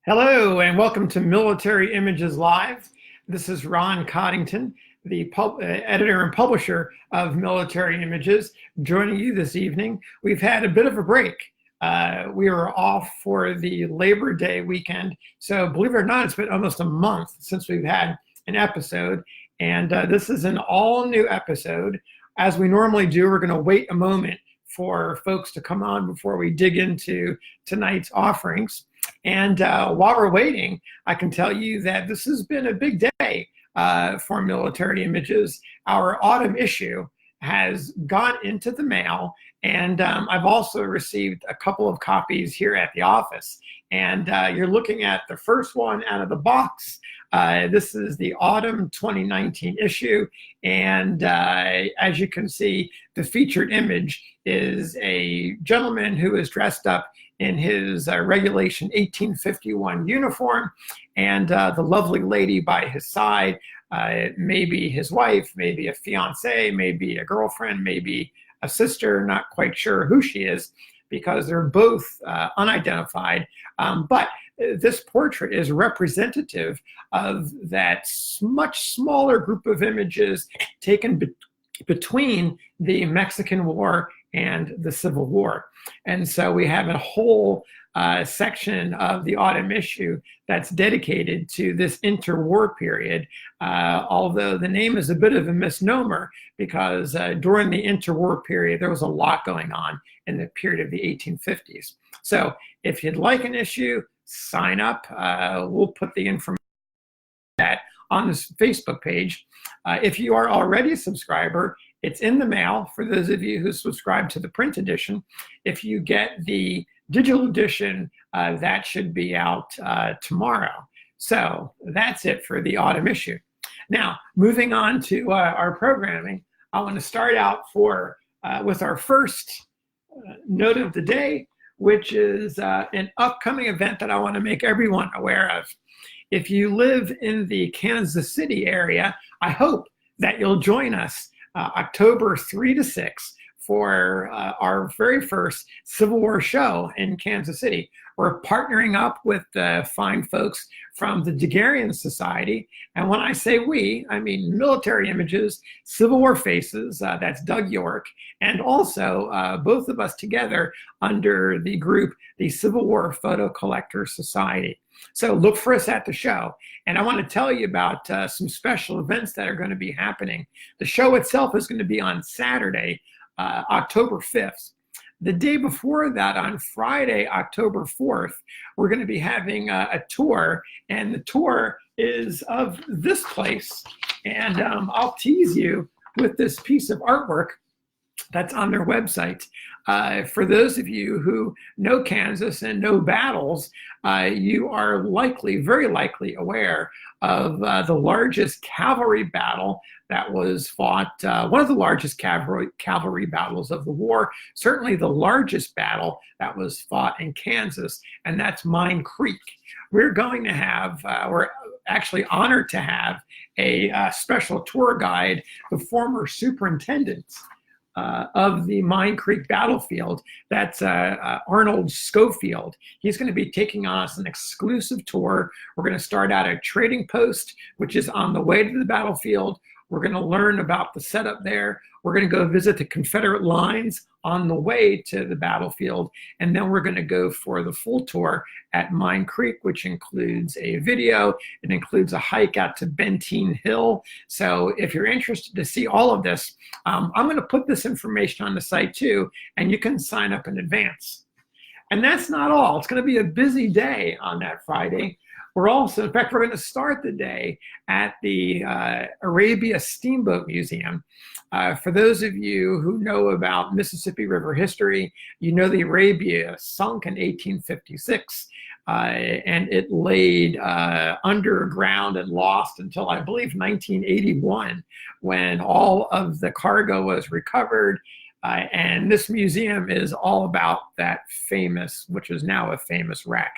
Hello and welcome to Military Images Live. This is Ron Coddington, the editor and publisher of Military Images, joining you this evening. We've had a bit of a break. We were off for the Labor Day weekend, so believe it or not, it's been almost a month since we've had an episode, and this is an all-new episode. As we normally do, we're going to wait a moment for folks to come on before we dig into tonight's offerings. And while we're waiting, I can tell you that this has been a big day for Military Images. Our autumn issue has gone into the mail, and I've also received a couple of copies here at the office. And you're looking at the first one out of the box. This is the autumn 2019 issue, and as you can see, the featured image is a gentleman who is dressed up in his Regulation 1851 uniform, and the lovely lady by his side, maybe his wife, maybe a fiance, maybe a girlfriend, maybe a sister, not quite sure who she is because they're both unidentified, but this portrait is representative of that much smaller group of images taken between the Mexican War and the Civil War. And so we have a whole section of the autumn issue that's dedicated to this interwar period, although the name is a bit of a misnomer because during the interwar period, there was a lot going on in the period of the 1850s. So if you'd like an issue, sign up. We'll put the information on this Facebook page. If you are already a subscriber, it's in the mail for those of you who subscribe to the print edition. If you get the digital edition, that should be out tomorrow. So that's it for the autumn issue. Now, moving on to our programming, I want to start out with our first note of the day, which is an upcoming event that I want to make everyone aware of. If you live in the Kansas City area, I hope that you'll join us October 3 to 6 for our very first Civil War show in Kansas City. We're partnering up with the fine folks from the Daguerreotype Society. And when I say we, I mean Military Images, Civil War Faces, that's Doug York, and also both of us together under the group, the Civil War Photo Collector Society. So look for us at the show. And I want to tell you about some special events that are going to be happening. The show itself is going to be on Saturday, October 5th. The day before that, on Friday, October 4th, we're going to be having a tour. And the tour is of this place. And I'll tease you with this piece of artwork that's on their website. For those of you who know Kansas and know battles, you are very likely aware of the largest cavalry battle that was fought, one of the largest cavalry battles of the war, certainly the largest battle that was fought in Kansas, and that's Mine Creek. We're going to have, we're actually honored to have a special tour guide, the former superintendent of the Mine Creek battlefield. That's Arnolds Schofield. He's going to be taking us an exclusive tour. We're going to start out at Trading Post, which is on the way to the battlefield. We're going to learn about the setup there. We're going to go visit the Confederate lines on the way to the battlefield. And then we're going to go for the full tour at Mine Creek, which includes a video. It includes a hike out to Benteen Hill. So if you're interested to see all of this, I'm going to put this information on the site too, and you can sign up in advance. And that's not all. It's going to be a busy day on that Friday. We're also, in fact, we're going to start the day at the Arabia Steamboat Museum. For those of you who know about Mississippi River history, you know the Arabia sunk in 1856, and it laid underground and lost until, I believe, 1981, when all of the cargo was recovered. And this museum is all about that famous, which is now a famous wreck.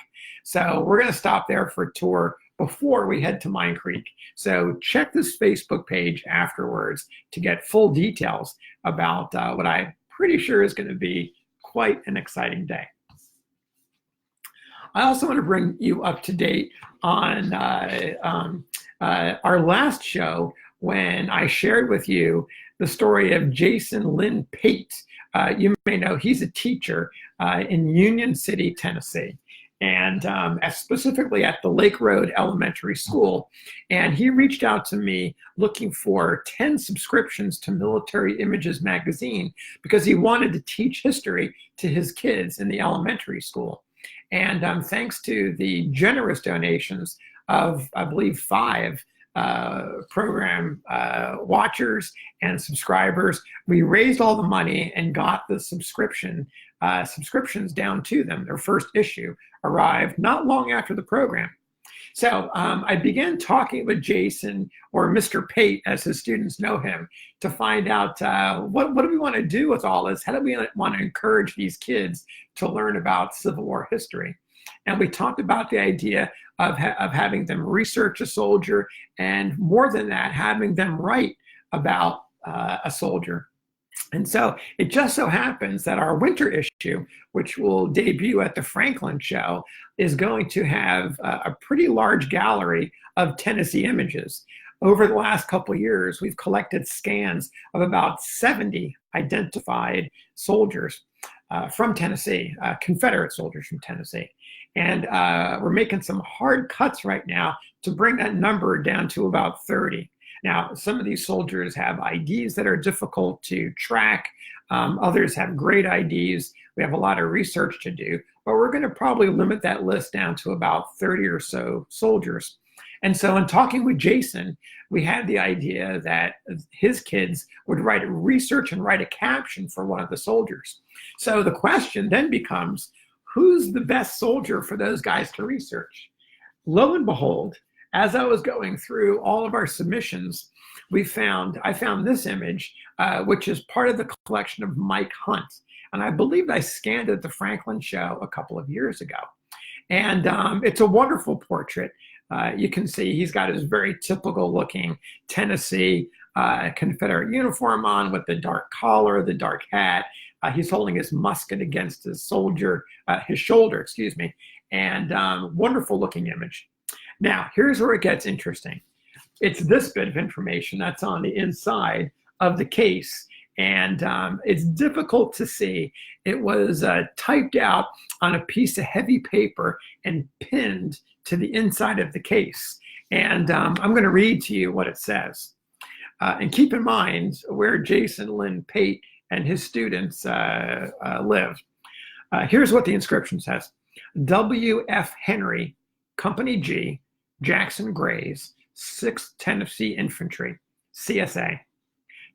So we're going to stop there for a tour before we head to Mine Creek. So check this Facebook page afterwards to get full details about what I'm pretty sure is going to be quite an exciting day. I also want to bring you up to date on our last show when I shared with you the story of Jason Lynn Pate. You may know he's a teacher in Union City, Tennessee, and specifically at the Lake Road Elementary School. And he reached out to me looking for 10 subscriptions to Military Images magazine because he wanted to teach history to his kids in the elementary school. And thanks to the generous donations of, I believe, 5 program watchers and subscribers, we raised all the money and got the subscriptions down to them. Their first issue arrived not long after the program. So I began talking with Jason, or Mr. Pate, as his students know him, to find out what do we want to do with all this? How do we want to encourage these kids to learn about Civil War history? And we talked about the idea of having them research a soldier, and more than that, having them write about a soldier. And so it just so happens that our winter issue, which will debut at the Franklin show, is going to have a pretty large gallery of Tennessee images. Over the last couple of years, we've collected scans of about 70 identified soldiers from Tennessee, Confederate soldiers from Tennessee. And we're making some hard cuts right now to bring that number down to about 30. Now, some of these soldiers have IDs that are difficult to track. Others have great IDs. We have a lot of research to do, but we're going to probably limit that list down to about 30 or so soldiers. And so in talking with Jason, we had the idea that his kids would write research and write a caption for one of the soldiers. So the question then becomes, who's the best soldier for those guys to research? Lo and behold, as I was going through all of our submissions, I found this image, which is part of the collection of Mike Hunt. And I believe I scanned it at the Franklin show a couple of years ago. And it's a wonderful portrait. You can see he's got his very typical looking Tennessee Confederate uniform on with the dark collar, the dark hat. He's holding his musket against his shoulder, and wonderful looking image. Now, here's where it gets interesting. It's this bit of information that's on the inside of the case, and it's difficult to see. It was typed out on a piece of heavy paper and pinned to the inside of the case. And I'm going to read to you what it says. And keep in mind where Jason Lynn Pate and his students live. Here's what the inscription says. W.F. Henry, Company G, Jackson Grays, 6th Tennessee Infantry, CSA,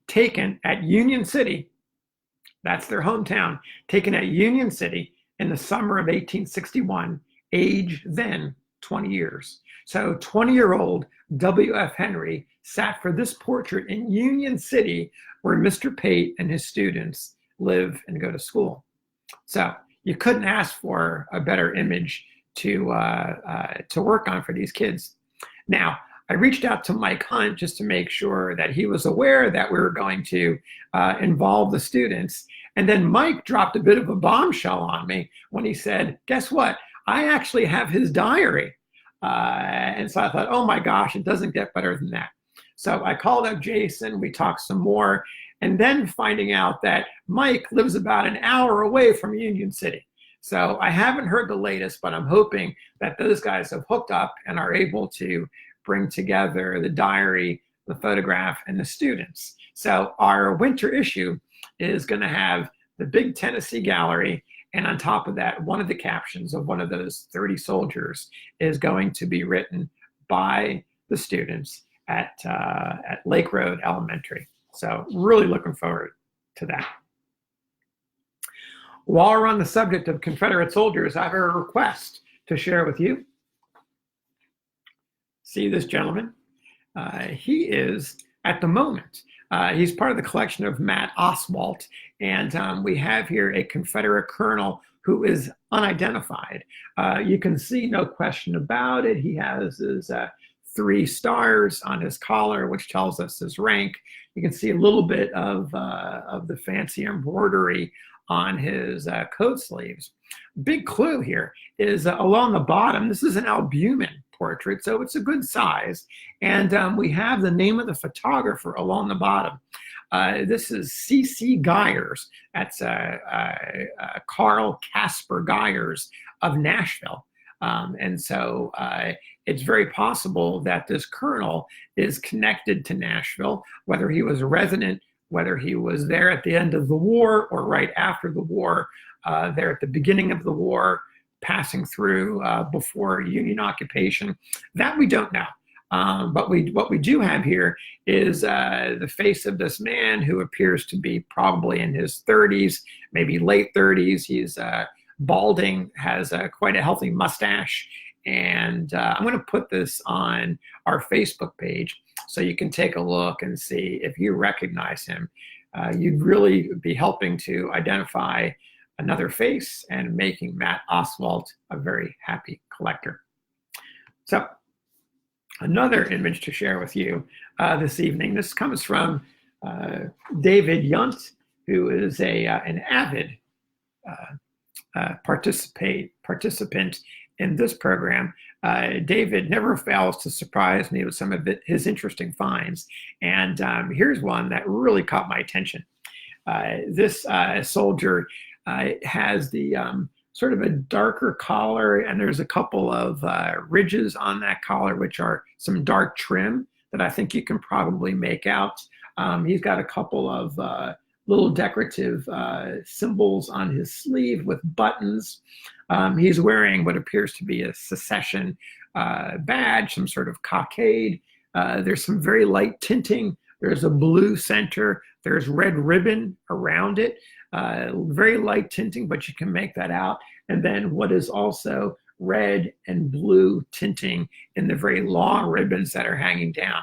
taken at Union City, that's their hometown, taken at Union City in the summer of 1861, age then 20 years. So 20-year-old W.F. Henry sat for this portrait in Union City, where Mr. Pate and his students live and go to school. So you couldn't ask for a better image to work on for these kids. Now, I reached out to Mike Hunt just to make sure that he was aware that we were going to involve the students. And then Mike dropped a bit of a bombshell on me when he said, guess what? I actually have his diary. And so I thought, oh my gosh, it doesn't get better than that. So I called up Jason, we talked some more, and then finding out that Mike lives about an hour away from Union City. So I haven't heard the latest, but I'm hoping that those guys have hooked up and are able to bring together the diary, the photograph, and the students. So our winter issue is going to have the big Tennessee gallery, and on top of that, one of the captions of one of those 30 soldiers is going to be written by the students at Lake Road Elementary. So really looking forward to that. While we're on the subject of Confederate soldiers, I have a request to share with you. See this gentleman? He is, at the moment, he's part of the collection of Matt Oswalt, and we have here a Confederate colonel who is unidentified. You can see, no question about it, he has his 3 stars on his collar, which tells us his rank. You can see a little bit of the fancy embroidery on his coat sleeves. Big clue here is along the bottom. This is an albumen portrait, so it's a good size. And we have the name of the photographer along the bottom. This is C.C. Geyers. That's Carl Casper Geyers of Nashville. And so it's very possible that this colonel is connected to Nashville, whether he was a resident, whether he was there at the end of the war or right after the war, there at the beginning of the war, passing through before Union occupation. That we don't know. But what we do have here is the face of this man who appears to be probably in his 30s, maybe late 30s. He's balding, has quite a healthy mustache. And I'm going to put this on our Facebook page so you can take a look and see if you recognize him. You'd really be helping to identify another face and making Matt Oswalt a very happy collector. So another image to share with you this evening. This comes from David Yunt, who is an avid participant in this program. David never fails to surprise me with some of his interesting finds. And here's one that really caught my attention. This soldier has the sort of a darker collar, and there's a couple of ridges on that collar, which are some dark trim that I think you can probably make out. He's got a couple of little decorative symbols on his sleeve with buttons. He's wearing what appears to be a secession badge, some sort of cockade. There's some very light tinting. There's a blue center. There's red ribbon around it. Very light tinting, but you can make that out. And then what is also red and blue tinting in the very long ribbons that are hanging down.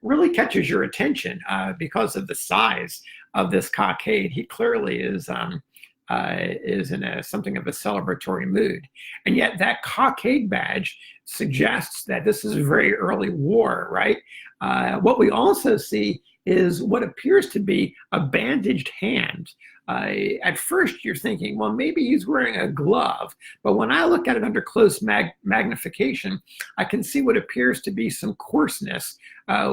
Really catches your attention because of the size of this cockade. He clearly is in something of a celebratory mood. And yet that cockade badge suggests that this is a very early war, right? What we also see is what appears to be a bandaged hand. At first you're thinking, well, maybe he's wearing a glove, but when I look at it under close magnification, I can see what appears to be some coarseness,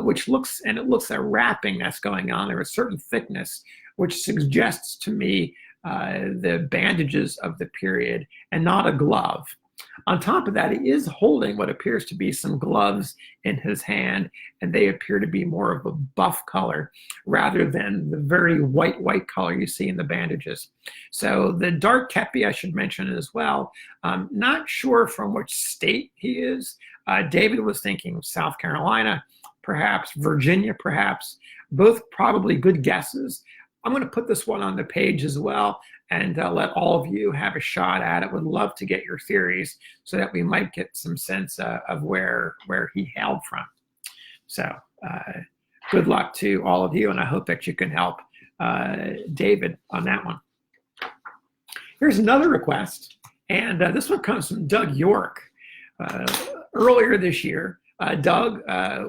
which looks a wrapping that's going on. There is a certain thickness, which suggests to me the bandages of the period and not a glove. On top of that, he is holding what appears to be some gloves in his hand, and they appear to be more of a buff color rather than the very white color you see in the bandages. So the dark kepi, I should mention as well. Not sure from which state he is. David was thinking South Carolina, perhaps Virginia, perhaps. Both probably good guesses. I'm going to put this one on the page as well and let all of you have a shot at it. Would love to get your theories so that we might get some sense of where he hailed from. So good luck to all of you, and I hope that you can help David on that one. Here's another request, and this one comes from Doug York. Earlier this year, Doug,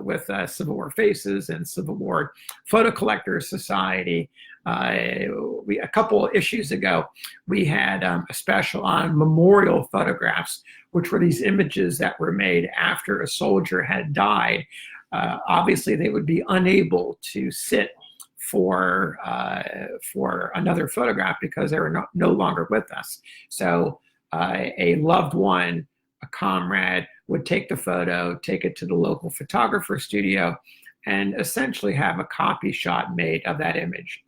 with Civil War Faces and Civil War Photo Collectors Society, a couple of issues ago, we had a special on memorial photographs, which were these images that were made after a soldier had died. Obviously, they would be unable to sit for another photograph because they were no longer with us. So a loved one, a comrade, would take the photo, take it to the local photographer studio, and essentially have a copy shot made of that image.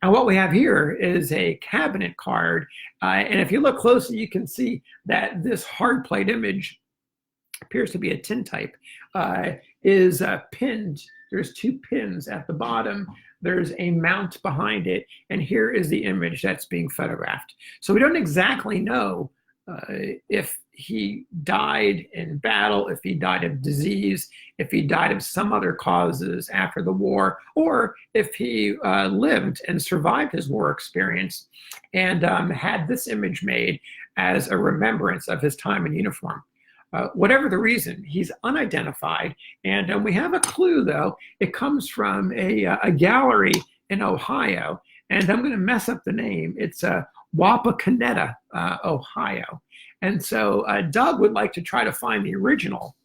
And what we have here is a cabinet card. And if you look closely, you can see that this hard plate image appears to be a tintype, is pinned. There's two pins at the bottom. There's a mount behind it. And here is the image that's being photographed. So we don't exactly know if he died in battle, if he died of disease, if he died of some other causes after the war, or if he lived and survived his war experience and had this image made as a remembrance of his time in uniform. Whatever the reason, he's unidentified. And we have a clue, though. It comes from a gallery in Ohio. and I'm going to mess up the name. It's Wapakoneta, Ohio. And so Doug would like to try to find the original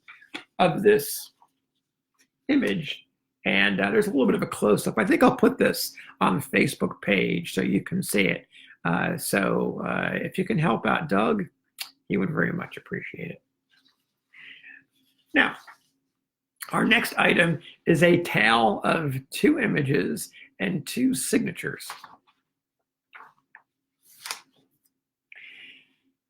of this image. And there's a little bit of a close-up. I think I'll put this on the Facebook page so you can see it. So if you can help out Doug, he would very much appreciate it. Now, our next item is a tale of 2 images and 2 signatures.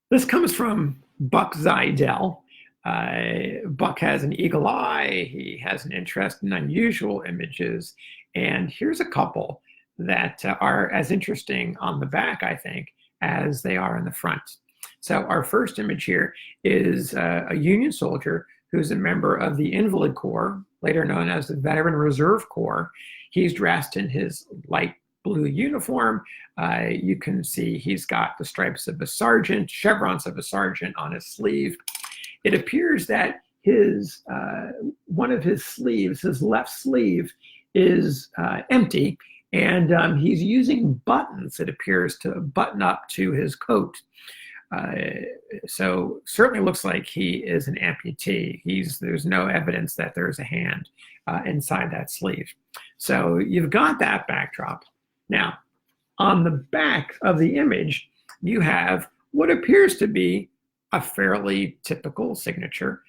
This comes from Buck Seidel. Buck has an eagle eye. He has an interest in unusual images. And here's a couple that are as interesting on the back, I think, as they are in the front. So our first image here is a Union soldier who's a member of the Invalid Corps, later known as the Veteran Reserve Corps. He's dressed in his light blue uniform. You can see he's got the stripes of a sergeant, chevrons of a sergeant on his sleeve. It appears that his one of his sleeves, his left sleeve, is empty, and he's using buttons, it appears, to button up to his coat. So certainly looks like he is an amputee. There's no evidence that there's a hand inside that sleeve. So you've got that backdrop. Now, on the back of the image, you have what appears to be a fairly typical signature.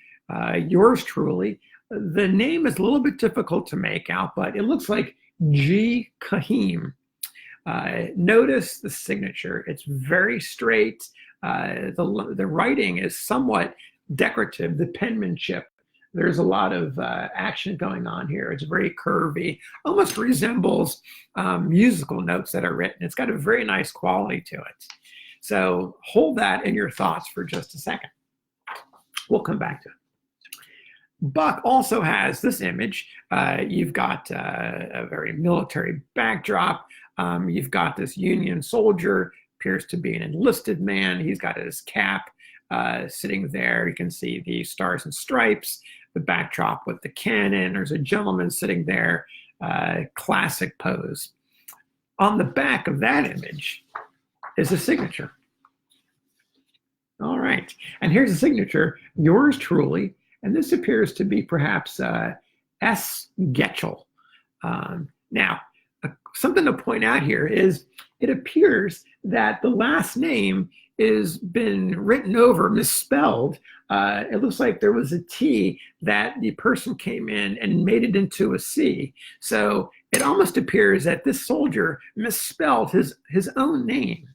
Yours truly. The name is a little bit difficult to make out, but it looks like G. Kahim. Notice the signature. It's very straight. The writing is somewhat decorative, the penmanship. There's a lot of action going on here. It's very curvy, almost resembles musical notes that are written. It's got a very nice quality to it. So hold that in your thoughts for just a second. We'll come back to it. Buck also has this image. You've got a very military backdrop. You've got this Union soldier, appears to be an enlisted man. He's got his cap sitting there. You can see the stars and stripes, the backdrop with the cannon. There's a gentleman sitting there, classic pose. On the back of that image is a signature. All right, and here's a signature, yours truly, and this appears to be perhaps S. Getchell. Now, something to point out here is it appears that the last name is been written over, misspelled. It looks like there was a T that the person came in and made it into a C. So it almost appears that this soldier misspelled his own name,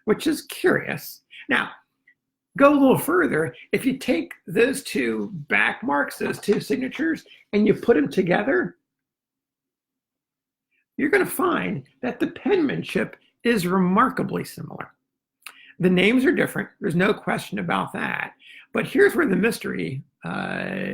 which is curious. Now, go a little further. If you take those 2 back marks, those 2 signatures, and you put them together, you're going to find that the penmanship is remarkably similar. The names are different. There's no question about that. But here's where the mystery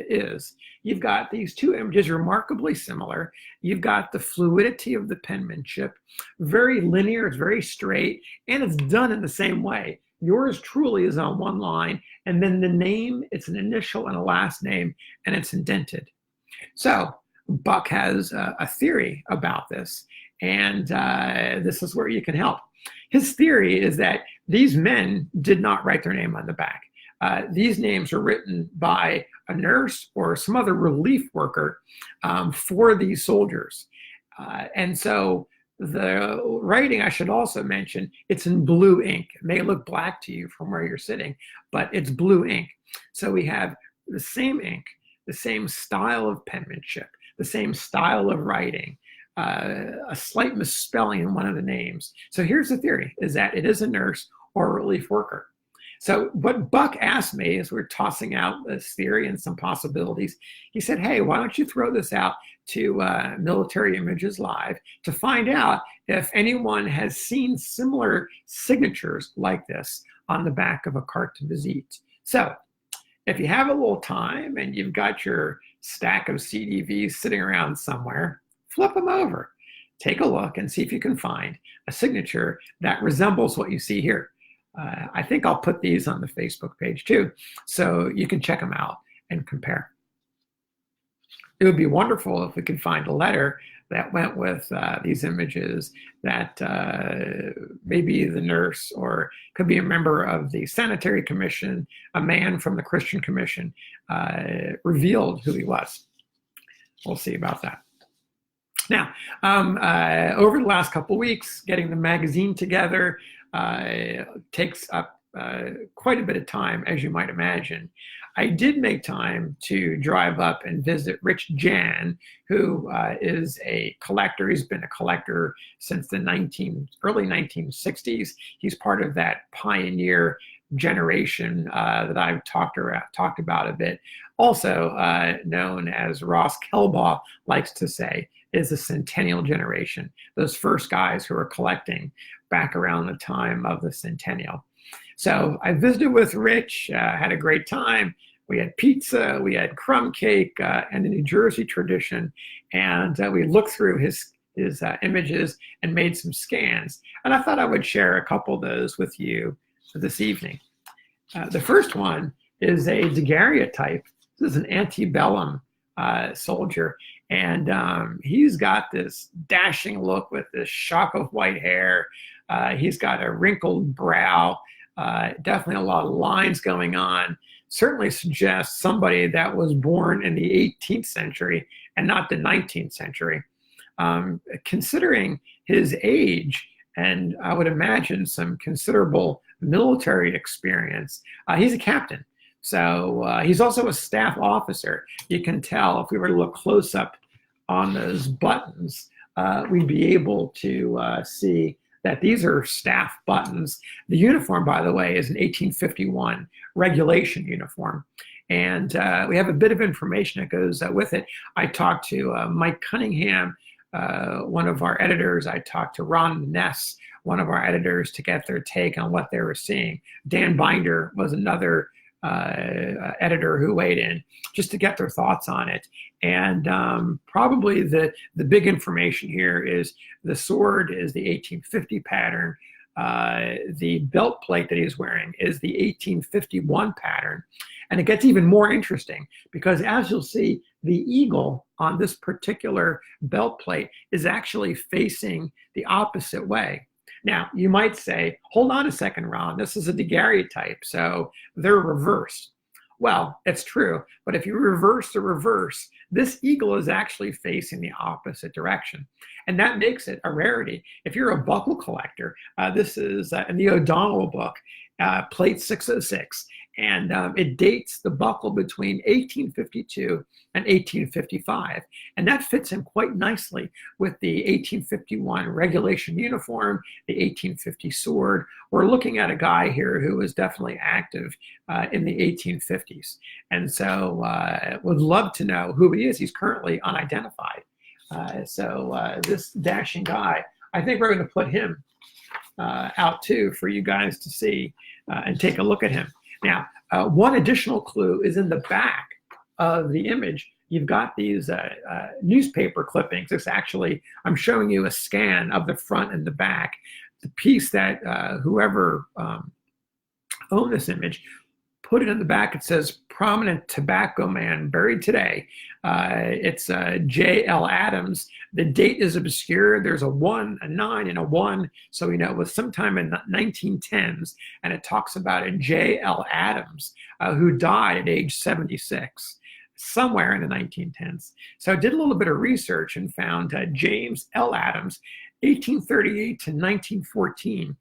is. You've got these 2 images remarkably similar. You've got the fluidity of the penmanship, very linear, it's very straight, and it's done in the same way. Yours truly is on one line, and then the name, it's an initial and a last name, and it's indented. So Buck has a theory about this, and this is where you can help. His theory is that these men did not write their name on the back. These names are written by a nurse or some other relief worker for these soldiers. And so the writing, I should also mention, it's in blue ink. It may look black to you from where you're sitting, but it's blue ink. So we have the same ink, the same style of penmanship, the same style of writing, a slight misspelling in one of the names. So here's the theory, is that it is a nurse or a relief worker. So what Buck asked me as we're tossing out this theory and some possibilities, he said, hey, why don't you throw this out to Military Images Live to find out if anyone has seen similar signatures like this on the back of a carte de visite. So if you have a little time and you've got your stack of CDVs sitting around somewhere, flip them over. Take a look and see if you can find a signature that resembles what you see here. I think I'll put these on the Facebook page too, so you can check them out and compare. It would be wonderful if we could find a letter that went with these images that maybe the nurse or could be a member of the Sanitary Commission, a man from the Christian Commission, revealed who he was. We'll see about that. Now, over the last couple of weeks, getting the magazine together takes up quite a bit of time, as you might imagine. I did make time to drive up and visit Rich Jan, who is a collector. He's been a collector since the early 1960s. He's part of that pioneer generation that I've talked about a bit. Also known as Ross Kelbaugh likes to say, is the centennial generation, those first guys who are collecting back around the time of the centennial. So I visited with Rich, had a great time. We had pizza, we had crumb cake, and the New Jersey tradition, and we looked through his images and made some scans. And I thought I would share a couple of those with you this evening. The first one is a daguerreotype. This is an antebellum soldier, and he's got this dashing look with this shock of white hair. He's got a wrinkled brow, definitely a lot of lines going on. Certainly suggests somebody that was born in the 18th century and not the 19th century. Considering his age, and I would imagine some considerable military experience, he's a captain. So he's also a staff officer. You can tell if we were to look close up on those buttons, we'd be able to see that these are staff buttons. The uniform, by the way, is an 1851 regulation uniform. And we have a bit of information that goes with it. I talked to Mike Cunningham, one of our editors. I talked to Ron Ness, one of our editors, to get their take on what they were seeing. Dan Binder was another editor who weighed in just to get their thoughts on it. And probably the big information here is the sword is the 1850 pattern. The belt plate that he's wearing is the 1851 pattern. And it gets even more interesting because, as you'll see, the eagle on this particular belt plate is actually facing the opposite way. Now, you might say, hold on a second, Ron, this is a daguerreotype, so they're reversed. Well, it's true, but if you reverse the reverse, this eagle is actually facing the opposite direction. And that makes it a rarity. If you're a buckle collector, this is in the O'Donnell book, plate 606, and it dates the buckle between 1852 and 1855. And that fits in quite nicely with the 1851 regulation uniform, the 1850 sword. We're looking at a guy here who was definitely active in the 1850s. And so would love to know who he is. He's currently unidentified. So this dashing guy, I think we're going to put him out too for you guys to see and take a look at him. Now, one additional clue is in the back of the image. You've got these newspaper clippings. It's actually, I'm showing you a scan of the front and the back. The piece that whoever owned this image put it in the back. It says, prominent tobacco man buried today. It's J.L. Adams. The date is obscure. There's a 1, a 9, and a 1. So we know it was sometime in the 1910s. And it talks about a J.L. Adams who died at age 76, somewhere in the 1910s. So I did a little bit of research and found James L. Adams, 1838 to 1914,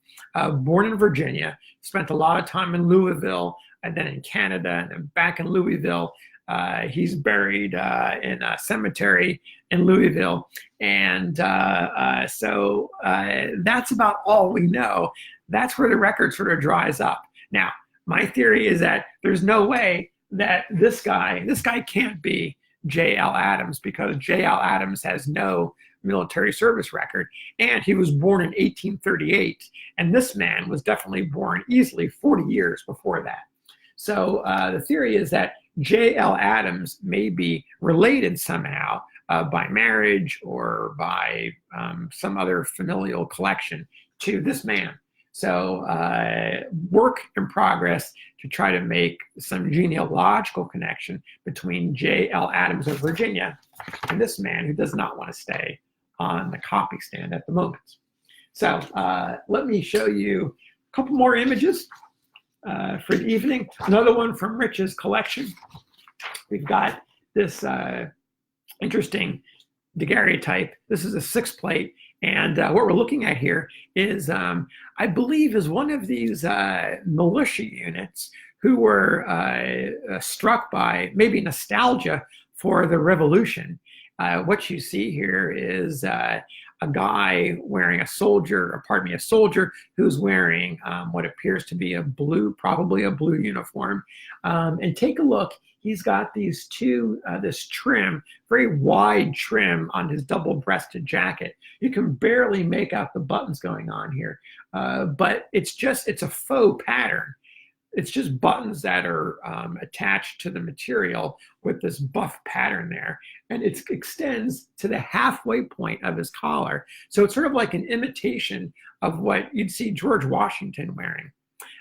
born in Virginia, spent a lot of time in Louisville, and then in Canada, and then back in Louisville. He's buried in a cemetery in Louisville. And so that's about all we know. That's where the record sort of dries up. Now, my theory is that there's no way that this guy can't be J.L. Adams, because J.L. Adams has no military service record, and he was born in 1838. And this man was definitely born easily 40 years before that. So the theory is that J.L. Adams may be related somehow by marriage or by some other familial collection to this man. So work in progress to try to make some genealogical connection between J.L. Adams of Virginia and this man who does not want to stay on the copy stand at the moment. So let me show you a couple more images for the evening. Another one from Rich's collection. We've got this interesting daguerreotype. This is a 6 plate. And what we're looking at here is, I believe, is one of these militia units who were struck by maybe nostalgia for the revolution. What you see here is a guy wearing a soldier who's wearing what appears to be a blue, probably a blue uniform. And take a look. He's got these this trim, very wide trim on his double-breasted jacket. You can barely make out the buttons going on here, but it's a faux pattern. It's just buttons that are attached to the material with this buff pattern there. And it extends to the halfway point of his collar. So it's sort of like an imitation of what you'd see George Washington wearing.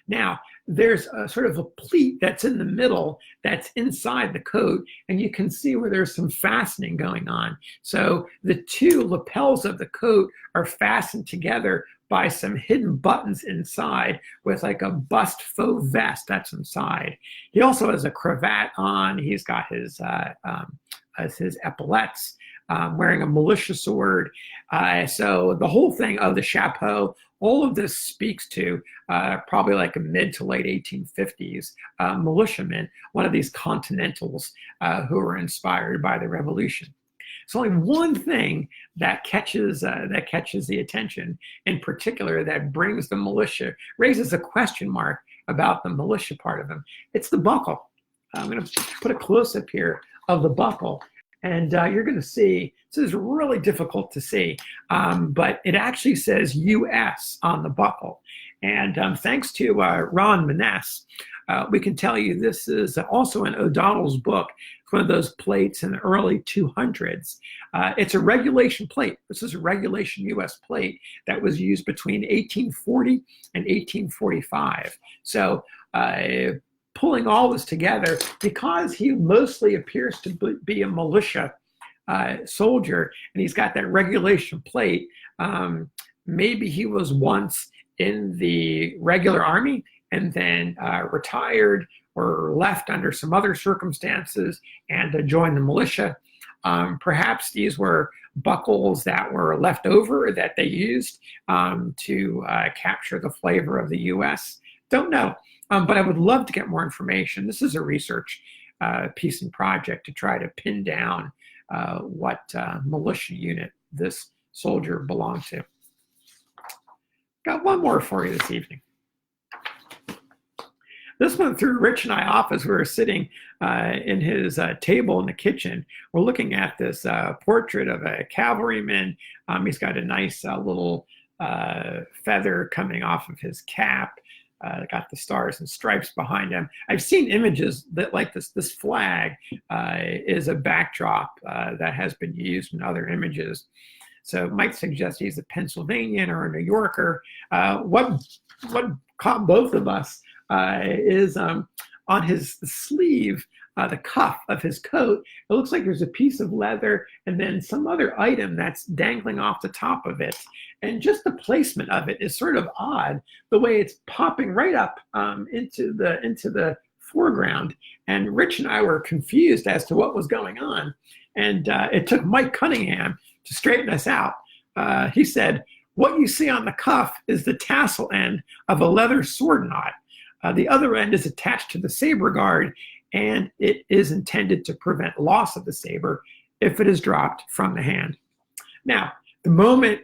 Now, there's a sort of a pleat that's in the middle that's inside the coat, and you can see where there's some fastening going on. So the two lapels of the coat are fastened together by some hidden buttons inside with like a bust faux vest that's inside. He also has a cravat on. He's got his epaulettes, wearing a militia sword. So the whole thing of the chapeau, all of this speaks to probably like a mid to late 1850s militiamen, one of these Continentals who were inspired by the revolution. It's only one thing that catches the attention in particular, that brings the militia, raises a question mark about the militia part of them. It's the buckle. I'm going to put a close-up here of the buckle. And you're going to see, this is really difficult to see, but it actually says US on the buckle. And thanks to Ron Maness, we can tell you this is also in O'Donnell's book, one of those plates in the early 200s. It's a regulation plate. This is a regulation US plate that was used between 1840 and 1845. So pulling all this together, because he mostly appears to be a militia soldier, and he's got that regulation plate, maybe he was once in the regular army and then retired or left under some other circumstances and joined the militia. Perhaps these were buckles that were left over that they used to capture the flavor of the US. Don't know. But I would love to get more information. This is a research piece and project to try to pin down what militia unit this soldier belonged to. Got one more for you this evening. This one threw Rich and I off as we were sitting in his table in the kitchen. We're looking at this portrait of a cavalryman. He's got a nice little feather coming off of his cap. Got the stars and stripes behind him. I've seen images that like this flag is a backdrop that has been used in other images. So it might suggest he's a Pennsylvanian or a New Yorker. What caught both of us is on the sleeve, the cuff of his coat, it looks like there's a piece of leather and then some other item that's dangling off the top of it. And just the placement of it is sort of odd, the way it's popping right up into the foreground. And Rich and I were confused as to what was going on. And it took Mike Cunningham to straighten us out. He said, "What you see on the cuff is the tassel end of a leather sword knot. The other end is attached to the saber guard, and it is intended to prevent loss of the saber if it is dropped from the hand." Now, the moment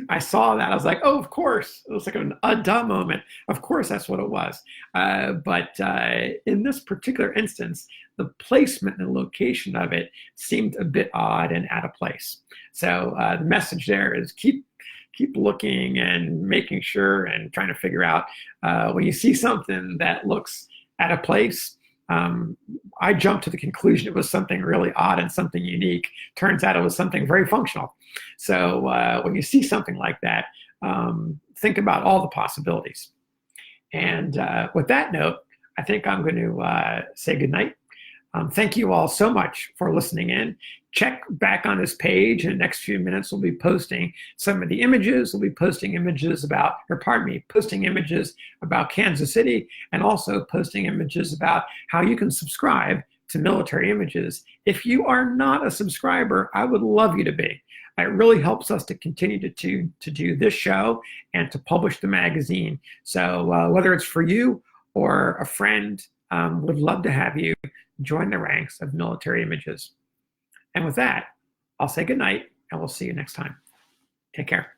I saw that, I was like, oh, of course. It was like a dumb moment. Of course, that's what it was. But in this particular instance, the placement and location of it seemed a bit odd and out of place. So the message there is keep looking and making sure and trying to figure out when you see something that looks out of place. I jumped to the conclusion it was something really odd and something unique. Turns out it was something very functional. So when you see something like that, think about all the possibilities. And with that note, I think I'm going to say goodnight. Thank you all so much for listening in. Check back on this page. In the next few minutes, we'll be posting some of the images. We'll be posting images about, or pardon me, posting images about Kansas City, and also posting images about how you can subscribe to Military Images. If you are not a subscriber, I would love you to be. It really helps us to continue to do this show and to publish the magazine. So whether it's for you or a friend, would love to have you join the ranks of Military Images. And with that, I'll say goodnight, and we'll see you next time. Take care.